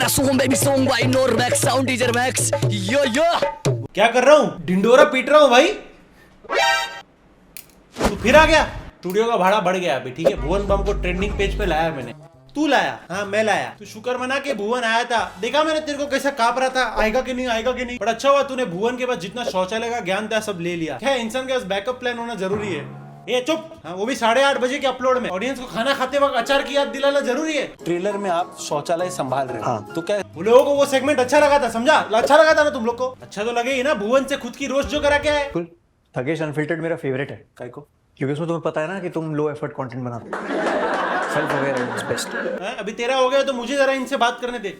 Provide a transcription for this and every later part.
का song baby song by Normax sound teacher Max yo yo. क्या कर रहा हूँ? ढिंडोरा पीट रहा हूँ भाई। तू फिर आ गया। स्टूडियो का भाड़ा बढ़ गया अभी, ठीक है। भुवन बम को ट्रेंडिंग पेज पे लाया मैंने। तू लाया? हाँ मैं लाया। तू शुक्र मना के भुवन आया था। देखा मैंने तेरे को कैसा कांप रहा था, आएगा कि नहीं आएगा कि नहीं। पर अच्छा हुआ तूने भुवन के पास जितना शौचालय का ज्ञान था सब ले लिया। क्या इंसान के पास बैकअप प्लान होना जरूरी है। ये चुप। हाँ वो भी 8:30 बजे के अपलोड में। ऑडियंस को खाना खाते वक्त अचार की याद दिलाना जरूरी है। ट्रेलर में आप शौचालय संभाल रहे हो। हाँ। तो क्या वो लोगों को वो सेगमेंट अच्छा लगा था, समझा? अच्छा लगा था ना तुम लोग को? अच्छा तो लगे ही ना। भुवन से खुद की रोस्ट जो करा क्या है। थकेश अनफिल्टर्ड मेरा फेवरेट है। काय को? क्योंकि उसमें तुम्हें पता है ना कि तुम लो एफर्ट कंटेंट बनाते हो। Self aware is best. अभी तेरा हो गया तो मुझे जरा इनसे बात करने दे।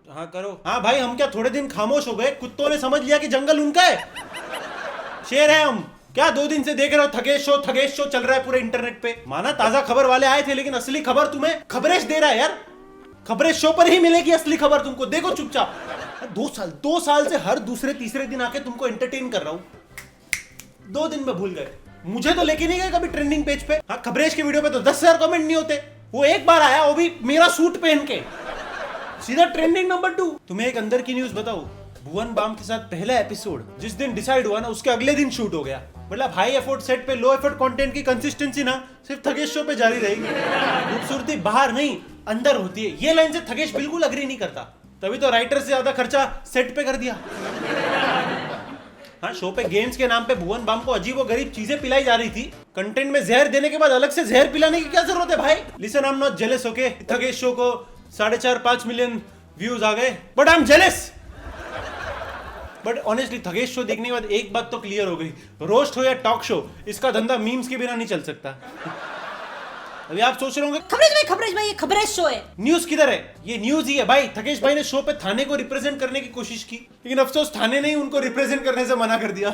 हाँ करो। हाँ भाई हम क्या थोड़े दिन खामोश हो गए? कुत्तों ने समझ लिया कि जंगल उनका है। शेर है हम। क्या 2 दिन से देख रहे हो थगेश शो चल रहा है पूरे इंटरनेट पे। माना ताजा खबर वाले आए थे, लेकिन असली खबर तुम्हें खबरेश दे रहा है यार। खबरेश शो पर ही मिलेगी असली खबर तुमको। देखो चुपचाप। 2 साल से हर दूसरे तीसरे दिन आके तुमको एंटरटेन कर रहा हूँ। 2 दिन में भूल गए। मुझे तो लेके नहीं गए कभी ट्रेंडिंग पेज पे। हाँ खबरेश के वीडियो पे तो 10,000 कमेंट नहीं होते। वो एक बार आया, वो भी मेरा सूट पहन के, सीधा ट्रेंडिंग नंबर 2। तुम्हें एक अंदर की न्यूज बताऊं? भुवन बाम के साथ पहला एपिसोड जिस दिन डिसाइड हुआ ना, उसके अगले दिन शूट हो गया। मतलब हाई एफर्ट सेट पे लो एफर्ट कंटेंट की कंसिस्टेंसी ना सिर्फ थगेश शो पे जारी रहेगी। खूबसूरती बाहर नहीं अंदर होती है। ये लाइन से थगेश बिल्कुल अग्री नहीं करता। तभी तो राइटर से ज्यादा खर्चा सेट पे कर दिया। हाँ शो पे गेम्स के नाम पे भुवन बाम को अजीब व गरीब चीजें पिलाई जा रही थी। कंटेंट में जहर देने के बाद अलग से जहर पिलाने की क्या जरूरत है भाई? Listen I am not jealous okay. Thagesh show को 4.5-5 मिलियन व्यूज आ गए, but I am jealous. But honestly Thagesh show देखने के बाद एक बात तो क्लियर हो गई, रोस्ट हो या टॉक शो, इसका धंधा मीम्स के बिना नहीं चल सकता। अभी आप सोच रहे होंगे खबरेश भाई ये खबरेश शो है। न्यूज किधर है? ये न्यूज ही है भाई। थगेश भाई ने शो पे थाने को रिप्रेजेंट करने की कोशिश की, लेकिन अफसोस थाने ने ही उनको रिप्रेजेंट करने से मना कर दिया।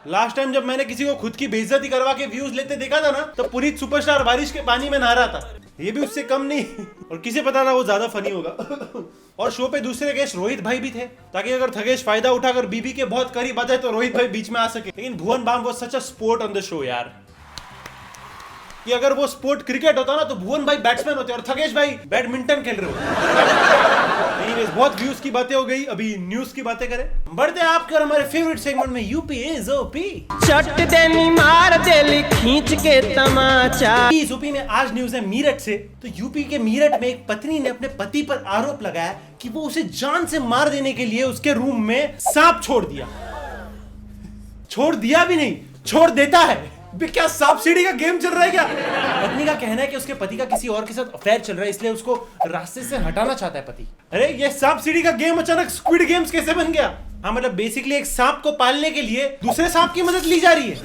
लास्ट टाइम जब मैंने किसी को खुद की बेइज्जती करवा के व्यूज लेते देखा था ना, तो पुनीत सुपरस्टार बारिश के पानी में नहा रहा था। ये भी उससे कम नहीं। और किसे पता था वो ज्यादा फनी होगा। और शो पे दूसरे गेस्ट रोहित भाई भी थे, ताकि अगर थगेश फायदा उठाकर बीबी के बहुत करीब आ जाए तो रोहित भाई बीच में आ सके। लेकिन Bhuvan Bam was such a sport on the show यार, कि अगर वो स्पोर्ट क्रिकेट होता ना तो भुवन भाई बैट्समैन होते और थगेश भाई बैडमिंटन खेल रहे हो। एनीवेज बहुत व्यूज की बातें हो गई, अभी न्यूज की बातें करें। बढ़ते हैं आपके और हमारे फेवरेट सेगमेंट में, यूपी इज ओपी। चट देनी मार देली खींच के तमाचा। यूपी में आज न्यूज है मीरठ से। तो यूपी के मीरठ में एक पत्नी ने अपने पति पर आरोप लगाया कि वो उसे जान से मार देने के लिए उसके रूम में सांप छोड़ दिया। छोड़ दिया भी नहीं, छोड़ देता है। क्या सांप सीढ़ी का गेम चल रहा है क्या? पत्नी का कहना है कि उसके पति का किसी और के साथ अफेयर चल रहा है, इसलिए उसको रास्ते से हटाना चाहता है पति। अरे ये सांप सीढ़ी का गेम अचानक स्क्विड गेम्स कैसे बन गया? हाँ मतलब बेसिकली एक सांप को पालने के लिए दूसरे सांप की मदद ली जा रही है।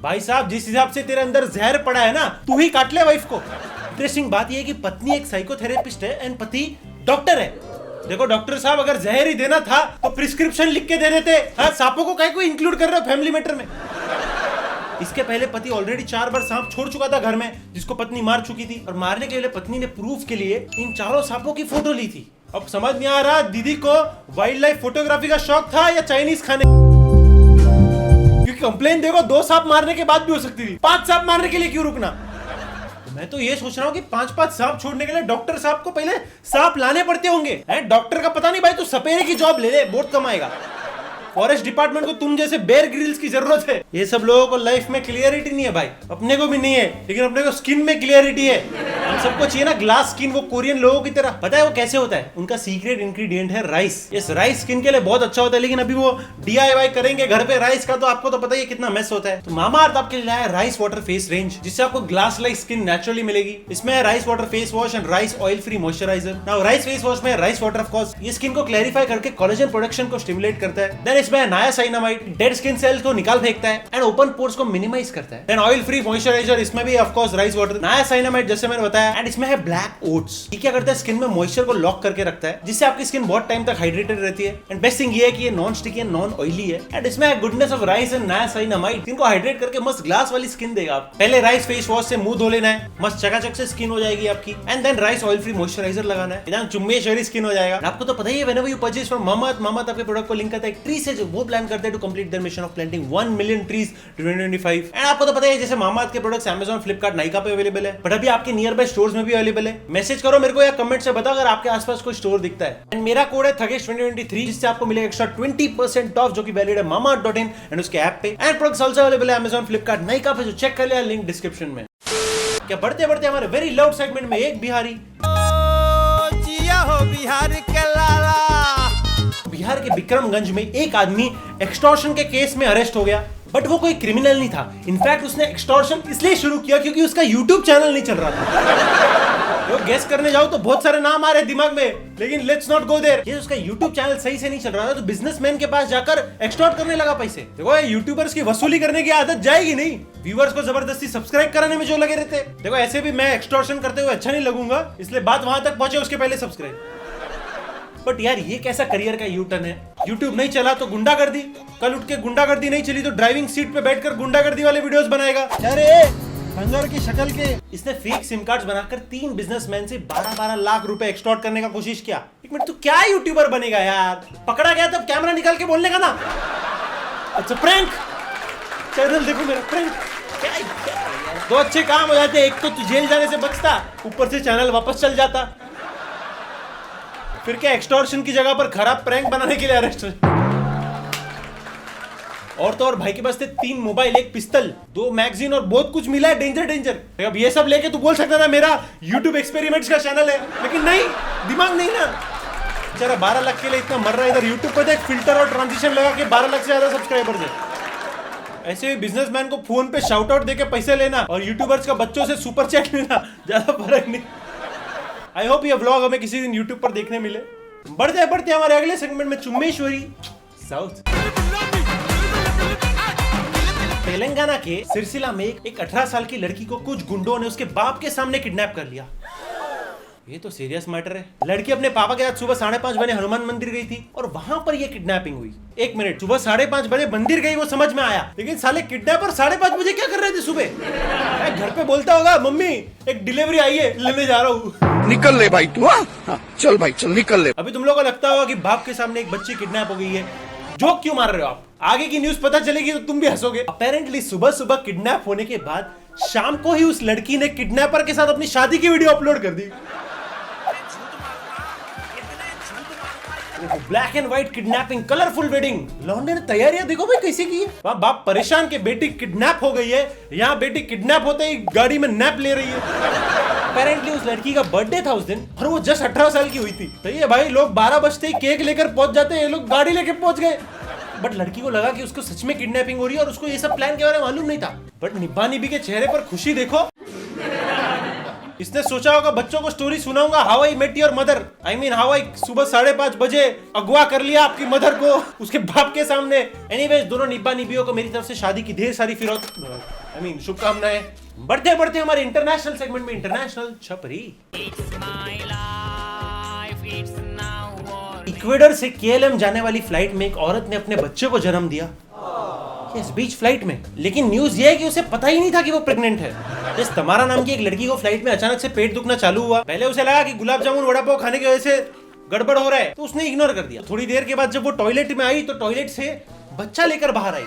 भाई साहब जिस हिसाब से तेरे अंदर जहर पड़ा है ना, तू ही काट ले वाइफ को। इंटरेस्टिंग बात यह है कि पत्नी एक साइकोथेरेपिस्ट है एंड पति डॉक्टर है। देखो डॉक्टर साहब अगर जहर ही देना था तो प्रिस्क्रिप्शन लिख के दे देते। हाँ सांपों को काहे को इंक्लूड कर रहे हो फैमिली मैटर में? इसके पहले पति ऑलरेडी 4 बार सांप छोड़ चुका था घर में, जिसको पत्नी मार चुकी थी। और मारने के लिए पत्नी ने प्रूफ के लिए इन 4 सांपों की फोटो ली थी। अब समझ नहीं आ रहा दीदी को वाइल्ड लाइफ फोटोग्राफी का शौक था या चाइनीज खाने। क्योंकि कंप्लेन देखो 2 सांप मारने के बाद भी हो सकती थी, 5 सांप मारने के लिए क्यों रुकना? मैं तो ये सोच रहा हूँ कि 5-5 सांप छोड़ने के लिए डॉक्टर साहब को पहले सांप लाने पड़ते होंगे। डॉक्टर का पता नहीं भाई, तू सपेरे की जॉब ले ले, बहुत कमाएगा। फॉरेस्ट डिपार्टमेंट को तुम जैसे बेयर ग्रिल्स की जरूरत है। ये सब लोगों को लाइफ में क्लियरिटी नहीं है भाई, अपने को भी नहीं है, लेकिन अपने को स्किन में क्लियरिटी है। हम सबको चाहिए ना ग्लास स्किन, वो कोरियन लोगों की तरह। पता है वो कैसे होता है? उनका सीक्रेट इंग्रेडिएंट है राइस। इस राइस स्किन के लिए बहुत अच्छा होता है, लेकिन अभी वो DIY करेंगे घर पे राइस का, तो आपको तो पता ही है कितना मेस होता है। तो मामाअर्थ आपके लिए लाया राइस वाटर फेस रेंज, जिससे आपको ग्लास लाइक स्किन नेचुरली मिलेगी। इसमें है rice water face wash and rice oil free moisturiser. Now rice face wash में राइस वाटर ऑफ कोर्स, ये स्किन को क्लैरिफाई करके कोलेजन प्रोडक्शन को स्टिमुलेट करता है। देन इसमें है नायासाइनामाइड, डेड स्किन सेल्स को निकाल फेंकता है एंड ओपन पोर्स को मिनिमाइज करता है। देन ऑयल फ्री मॉइस्चराइजर, इसमें भी ऑफ कोर्स राइस वाटर, नायासाइनामाइड जैसे मैंने बताया। एंड इसमें है ब्लैक ओट्स। ये क्या करता है? स्किन में मॉइस्चर को लॉक करके रखता है, जिससे आपकी स्किन बहुत टाइम तक हाइड्रेटेड रहती है। एंड बेस्ट थिंग ये है कि ये non sticky and non oily है। एंड इसमें है गुडनेस ऑफ राइस एंड नायासाइनामाइड, इनको हाइड्रेट करके मस्त ग्लास वाली स्किन देगा। आप पहले राइस फेस वॉश से मुंह धो लेना है, मस्त चकाचक से स्किन हो जाएगी आपकी। And then rice oil free moisturizer लगाना है, एकदम चुम्बेश्वरी स्किन हो जाएगा। आपको तो पता ही है, whenever you purchase from Mamaearth आपके प्रोडक्ट को लिंक करता है 3 से जो वो प्लान करते हैं to complete their mission of planting 1 million trees 2025। And आपको तो पता है जैसे मामाअर्थ के प्रोडक्ट्स Amazon, Flipkart, नाइका पे अवेलेबल है, बट अभी आपके नियर बाय स्टोर्स में भी अवेलेबल है। मैसेज करो मेरे को या कमेंट से बताओ अगर आपके आसपास कोई स्टोर दिखता है। एंड मेरा कोड है थगेश 2023 जिससे आपको मिलेगा एक्स्ट्रा 20% ऑफ जो कि वैलिड है mamaearth.in एंड उसके ऐप पे। एंड प्रोडक्ट्स आल्सो अवेलेबल है Amazon, Flipkart, नाइका पे, जो चेक कर लिया लिंक डिस्क्रिप्शन में। क्या बढ़ते बढ़ते हमारे वेरी लाउड सेगमेंट में एक बिहारी जिया हो बिहार के लाला। बिहार के विक्रमगंज में एक आदमी एक्सटॉर्शन के केस में अरेस्ट हो गया, बट वो कोई क्रिमिनल नहीं था। इनफैक्ट उसने एक्सटॉर्शन इसलिए शुरू किया क्योंकि उसका यूट्यूब चैनल नहीं चल रहा था। तो गेस करने जाओ तो बहुत सारे नाम आ रहे दिमाग में, लेकिन लेट्स नॉट गो देयर। ये उसका यूट्यूब चैनल सही से नहीं चल रहा था तो बिजनेसमैन के पास जाकर एक्सटॉर्ट करने लगा पैसे। देखो यूट्यूबर्स की वसूली करने की आदत जाएगी नहीं, व्यूअर्स को जबरदस्ती सब्सक्राइब कराने में जो लगे रहते। देखो ऐसे भी मैं एक्सटॉर्शन करते हुए अच्छा नहीं लगूंगा, इसलिए बात वहां तक पहुंचे उसके पहले सब्सक्राइब। बट यार ये कैसा करियर का यू टर्न है। यूट्यूब नहीं चला तो गुंडागर्दी, कल उठ के गुंडागर्दी नहीं चली तो ड्राइविंग सीट पे बैठकर गुंडागर्दी वाले वीडियोस बनाएगा। अरे खंजर की शक्ल के इसने फेक सिम कार्ड्स बनाकर 3 बिजनेसमैन से 12-12 लाख रुपए एक्सटॉर्ट करने का कोशिश किया। एक मिनट, तू क्या यूट्यूबर बनेगा यार? पकड़ा गया तब कैमरा निकाल के बोलने का ना। अच्छा प्रैंक चैनल देखो मेरा प्रैंक। दो अच्छे काम हो जाते, एक तो तू जेल जाने से बचता, ऊपर से चैनल वापस चल जाता। फिर क्या एक्सटॉर्शन की जगह पर खराब प्रैंक बनाने के लिए अरेस्ट हुए। और तो और भाई के पास थे 3 मोबाइल, 1 पिस्तल, 2 मैगजीन और बहुत कुछ मिला है डेंजर डेंजर। अब ये सब लेके तू बोल सकता था मेरा YouTube एक्सपेरिमेंट्स का चैनल है, लेकिन नहीं, दिमाग नहीं ना। बेचारा 12 लाख के लिए इतना मर रहा है। इधर YouTube पर देख फिल्टर और ट्रांजिशन लगा के 12 लाख से ज्यादा सब्सक्राइबर्स है। ऐसे ही बिजनेसमैन को फोन पे शाउट आउट देके पैसे लेना और यूट्यूबर्स का बच्चों से सुपर चैट लेना, ज्यादा फर्क नहीं। आई होप ये व्लॉग हमें किसी दिन YouTube पर देखने मिले। बढ़ते बढ़ते हमारे अगले सेगमेंट में चुम्मेश्वरी साउथ। तेलंगाना के सिरसिला में एक 18 साल की लड़की को कुछ गुंडों ने उसके बाप के सामने किडनैप कर लिया। ये तो सीरियस मैटर है। लड़की अपने पापा के साथ सुबह 5:30 बजे हनुमान मंदिर गई थी और वहां पर ये किडनैपिंग हुई। 1 मिनट, सुबह 5:30 बजे मंदिर गई वो समझ में आया, लेकिन साले किडनैपर 5:30 बजे क्या कर रहे थे सुबह? घर पे बोलता होगा मम्मी एक डिलीवरी आई है, लेने जा रहा हूँ। निकल ले भाई तू। हाँ चल भाई चल निकल ले। अभी तुम लोगों को लगता होगा कि बाप के सामने एक बच्ची किडनैप हो गई है, जोक क्यों मार रहे हो आप? आगे की न्यूज पता चलेगी तो तुम भी हंसोगे। अपेरेंटली सुबह सुबह किडनैप होने के बाद शाम को ही उस लड़की ने किडनैपर के साथ अपनी शादी की वीडियो अपलोड कर दी। Black and white kidnapping, colourful wedding. लौंडे ने तैयारियां देखो भाई कैसे की है। वहां बाप परेशान के बेटी किडनैप हो गई है, यहाँ बेटी किडनैप होते ही गाड़ी में नैप ले रही है। अपेरेंटली उस लड़की का बर्थडे था उस दिन और वो जस्ट 18 साल की हुई थी। सही है भाई, लोग 12 बजते ही केक लेकर पहुंच जाते हैं, ये लोग गाड़ी लेकर पहुंच गए। बट लड़की को लगा कि उसको सच में किडनैपिंग हो रही है और उसको ये सब प्लान के बारे में मालूम नहीं था। बट निब्बा निब्बी के चेहरे पर खुशी देखो। इसने सोचा होगा बच्चों को स्टोरी सुनाऊंगा, how I met your mother, I mean how I सुबह 5:30 बजे अगवा कर लिया आपकी मदर को उसके बाप के सामने। एनीवेज दोनों निब्बा निब्बियों को मेरी तरफ से शादी की ढेर सारी शुभकामनाएं। बढ़ते बढ़ते हमारे इंटरनेशनल सेगमेंट में इंटरनेशनल छपरी। इक्वेडर से KLM जाने वाली फ्लाइट में एक औरत ने अपने बच्चे को जन्म दिया इस बीच फ्लाइट में। लेकिन न्यूज ये है कि उसे पता ही नहीं था कि वो प्रेग्नेंट है। इस तमारा नाम की एक लड़की को फ्लाइट में अचानक से पेट दुखना चालू हुआ। पहले उसे लगा कि गुलाब जामुन वड़ा पाव खाने की वजह से गड़बड़ हो रहा है, तो उसने इग्नोर कर दिया। थोड़ी देर के बाद जब वो टॉयलेट में आई तो टॉयलेट से बच्चा लेकर बाहर आई।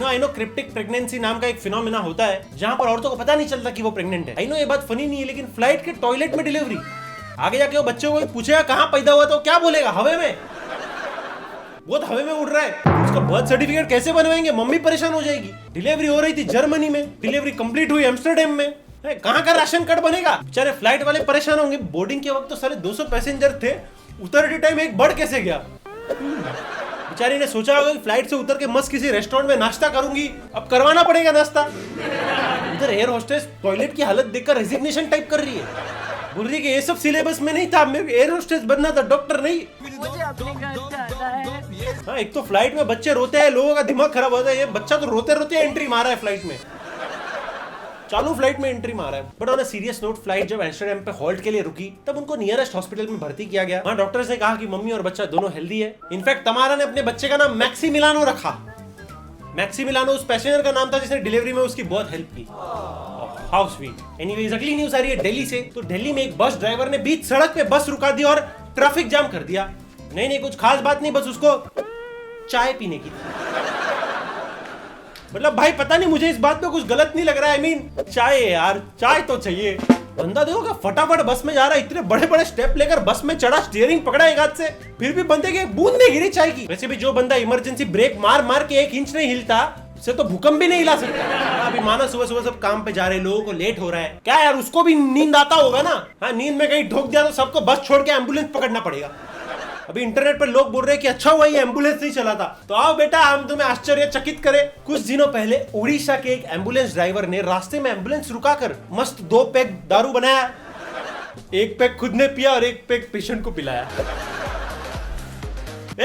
आई नो क्रिप्टिक प्रेगनेंसी नाम का एक फिनोमेना होता है जहां पर औरतों को पता नहीं चलता कि वो प्रेग्नेंट है। आई नो ये बात फनी नहीं है, लेकिन फ्लाइट के टॉयलेट में डिलीवरी। आगे जाके वो बच्चे को पूछेगा कहां पैदा हुआ तो क्या बोलेगा? हवा में। बहुत हवा में उड़ रहा है, उसका बर्थ सर्टिफिकेट कैसे बनवाएंगे? मम्मी परेशान हो जाएगी। डिलीवरी हो रही थी जर्मनी में, डिलीवरी कंप्लीट हुई एम्स्टरडेम में। कहां का राशन कार्ड बनेगा? बेचारे फ्लाइट वाले परेशान होंगे। बोर्डिंग के वक्त तो सारे 200 पैसेंजर थे, उतरते टाइम एक बढ़ कैसे गया? बेचारी ने सोचा होगा कि फ्लाइट से उतर के मस्त किसी रेस्टोरेंट में नाश्ता करूंगी, अब करवाना पड़ेगा नाश्ता। उधर एयर होस्टेस टॉयलेट की हालत देखकर रेजिग्नेशन टाइप कर रही है, बोल रही है कि ये सब सिलेबस में नहीं था, मेरे एयर होस्टेस बनना था, डॉक्टर नहीं। हाँ, एक तो फ्लाइट में बच्चे रोते हैं, लोगों का दिमाग खराब होता है। ये बच्चा तो रोते रोते एंट्री मारा है फ्लाइट में, चालू फ्लाइट में एंट्री मारा है। But on a serious note, flight जब एम्स्टरडैम पे हॉल्ट के लिए रुकी तब उनको नियरेस्ट हॉस्पिटल में भर्ती किया गया। वहाँ डॉक्टर ने कहा कि मम्मी और बच्चा दोनों हेल्दी है। इनफैक्ट तमारा ने अपने बच्चे का नाम मैक्सिमिलानो रखा। मैक्सिमिलानो उस पैसेंजर का नाम था जिसने डिलीवरी में उसकी बहुत हेल्प की। How sweet. एनीवेज अगली न्यूज आ रही है दिल्ली से। तो दिल्ली में एक बस ड्राइवर ने बीच सड़क पे बस रुका दी और ट्रैफिक जाम कर दिया। नहीं कुछ खास बात नहीं, बस उसको चाय पीने की थी। मतलब भाई पता नहीं, मुझे इस बात पे कुछ गलत नहीं लग रहा है। I mean, चाय है यार, चाय तो चाहिए। बंदा देखो क्या फटाफट बस में जा रहा है, इतने बड़े बड़े स्टेप लेकर बस में चढ़ा, स्टीयरिंग पकड़ा एक हाथ से, फिर भी बंदे के बूंद नहीं गिरी चाय की। वैसे भी जो बंदा इमरजेंसी ब्रेक मार मार के 1 इंच नहीं हिलता, से तो भूकंप भी नहीं हिला सकता। अभी माना सुबह सुबह सब काम पे जा रहे, लोगों को लेट हो रहा है, क्या यार उसको भी नींद आता होगा ना। हाँ, नींद में कहीं ठोक दिया तो सबको बस छोड़ के एम्बुलेंस पकड़ना पड़ेगा। अभी इंटरनेट पर लोग बोल रहे हैं कि अच्छा हुआ ये एम्बुलेंस नहीं चला था। तो आओ बेटा हम तुम्हें आश्चर्यचकित करें। कुछ दिनों पहले उड़ीसा के एक एम्बुलेंस ड्राइवर ने रास्ते में एम्बुलेंस रुकाकर मस्त 2 पैक दारू बनाया। 1 पैक खुद ने पिया और 1 पैक पेशेंट को पिलाया।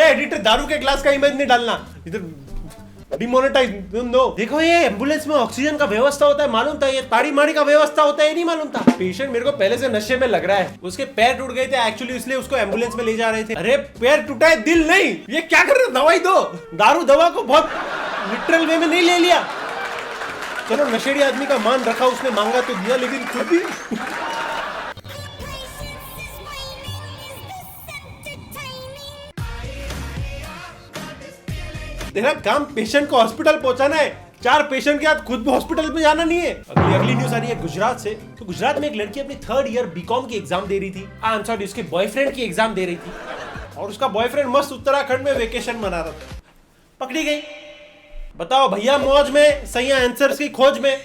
एडिटर, दारू के ग्लास का इमेज नहीं डालना, इधर डिमोनेटाइज दो। देखो ये एम्बुलेंस में ऑक्सीजन का व्यवस्था होता है, मालूम था? ये ताड़ी माड़ी का व्यवस्था होता है, ये नहीं मालूम था। पेशेंट मेरे को पहले से नशे में लग रहा है, उसके पैर टूट गए थे एक्चुअली, इसलिए उसको एम्बुलेंस में ले जा रहे थे। अरे पैर टूटा है, दिल नहीं। ये क्या कर रहे हो? दवाई दो। दारू दवा को बहुत लिटरल वे में नहीं ले लिया। चलो नशेड़ी आदमी का मान रखा, उसने मांगा तो दिया, लेकिन खुद भी तेरा काम पेशेंट को हॉस्पिटल पहुंचाना है, 4 पेशेंट के साथ खुद भी हॉस्पिटल में जाना नहीं है। अगली न्यूज आ रही है गुजरात से। तो गुजरात में एक लड़की अपनी 3rd ईयर बीकॉम की एग्जाम दे रही थी, आई एम सॉरी उसके बॉयफ्रेंड की एग्जाम दे रही थी, और उसका बॉयफ्रेंड मस्त उत्तराखंड में वेकेशन मना रहा था। पकड़ी गई। बताओ भैया मौज में, सही आंसर्स की खोज में।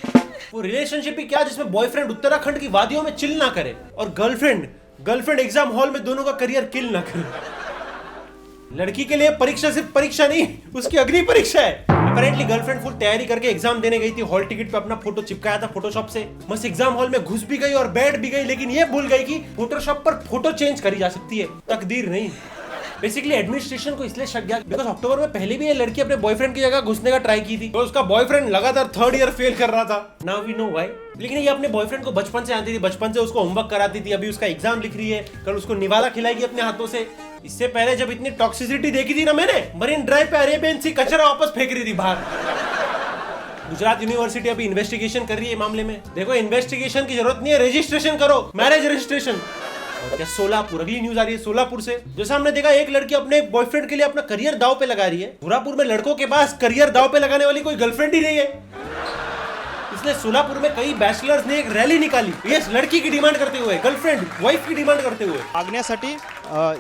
वो रिलेशनशिप ही क्या जिसमें बॉयफ्रेंड उत्तराखंड की वादियों में चिल ना करे और गर्लफ्रेंड एग्जाम हॉल में दोनों का करियर किल ना करे। लड़की के लिए परीक्षा सिर्फ परीक्षा नहीं, उसकी अग्नि परीक्षा है। अपेरेंटली गर्लफ्रेंड फुल तैयारी करके एग्जाम देने गई थी, हॉल टिकट पे अपना फोटो चिपकाया था फोटोशॉप से, मस्त एग्जाम हॉल में घुस भी गई और बैठ भी गई, लेकिन ये भूल गई कि फोटोशॉप पर फोटो चेंज करी जा सकती है, तकदीर नहीं। बेसिकली एडमिनिस्ट्रेशन को इसलिए शक गया बिकॉज अक्टूबर में पहले भी ये लड़की अपने बॉयफ्रेंड की जगह घुसने का ट्राई की थी, तो उसका बॉयफ्रेंड लगातार 3rd ईयर फेल कर रहा था। Now we know why. लेकिन ये अपने बॉयफ्रेंड को बचपन से आती थी, बचपन से उसको होमवर्क कराती थी, अभी उसका एग्जाम लिख रही है, कल उसको निवाला खिलाएगी अपने हाथों से। इससे पहले जब इतनी टॉक्सिसिटी देखी थी ना मैंने, मरीन ड्राइव पे अरेबियन सी कचरा वापस फेंक रही थी बाहर। गुजरात यूनिवर्सिटी अभी इन्वेस्टिगेशन कर रही है मामले में। देखो इन्वेस्टिगेशन की जरूरत नहीं है, रजिस्ट्रेशन करो, मैरिज रजिस्ट्रेशन। और क्या सोलापुर, अगली न्यूज आ रही है सोलापुर से। जैसा हमने देखा एक लड़की अपने बॉयफ्रेंड के लिए अपना करियर दाव पे लगा रही है, सोलापुर में लड़कों के पास करियर दाव पे लगाने वाली कोई गर्लफ्रेंड ही नहीं है, इसलिए सोलापुर में कई बैचलर्स ने एक रैली निकाली, ये लड़की की डिमांड करते हुए, गर्लफ्रेंड वाइफ की डिमांड करते हुए। मागण्यासाठी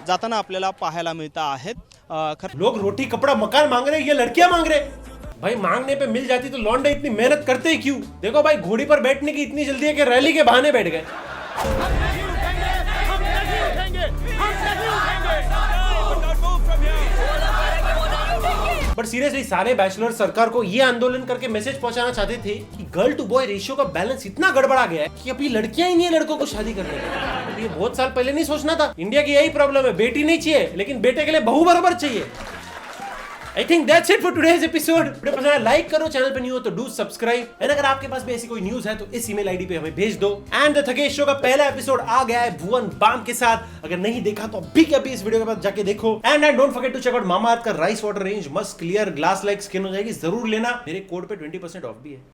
जाताना आपल्याला पाहायला मिळत आहेत। लोग रोटी कपड़ा मकान मांग रहे, ये लड़कियां मांग रहे। भाई मांगने पे मिल जाती तो लौंडे इतनी मेहनत करते ही क्यों? देखो भाई घोड़ी पर बैठने की इतनी जल्दी है कि रैली के बहाने बैठ गए। बट सीरियसली सारे बैचलर सरकार को ये आंदोलन करके मैसेज पहुंचाना चाहते थे कि गर्ल टू बॉय रेशियो का बैलेंस इतना गड़बड़ा गया है कि अभी लड़कियां ही नहीं है लड़कों को शादी करने की। ये बहुत साल पहले नहीं सोचना था। इंडिया की यही प्रॉब्लम है, बेटी नहीं चाहिए लेकिन बेटे के लिए बहू बराबर चाहिए। I think that's it for today's episode. Video पसंद आया लाइक करो, चैनल पे न्यू हो तो डू सब्सक्राइब, एंड अगर आपके पास भी ऐसी कोई न्यूज है तो इस ईमेल आईडी पे हमें भेज दो। एंड द थकेश शो का पहला एपिसोड आ गया है भुवन बाम के साथ, अगर नहीं देखा तो अभी के अभी इस वीडियो के बाद जाके देखो। And don't forget to check out Mamaearth का राइस वाटर रेंज, मस्त क्लियर ग्लास लाइक स्किन हो जाएगी, जरूर लेना। मेरे कोड पे 20% ऑफ भी है।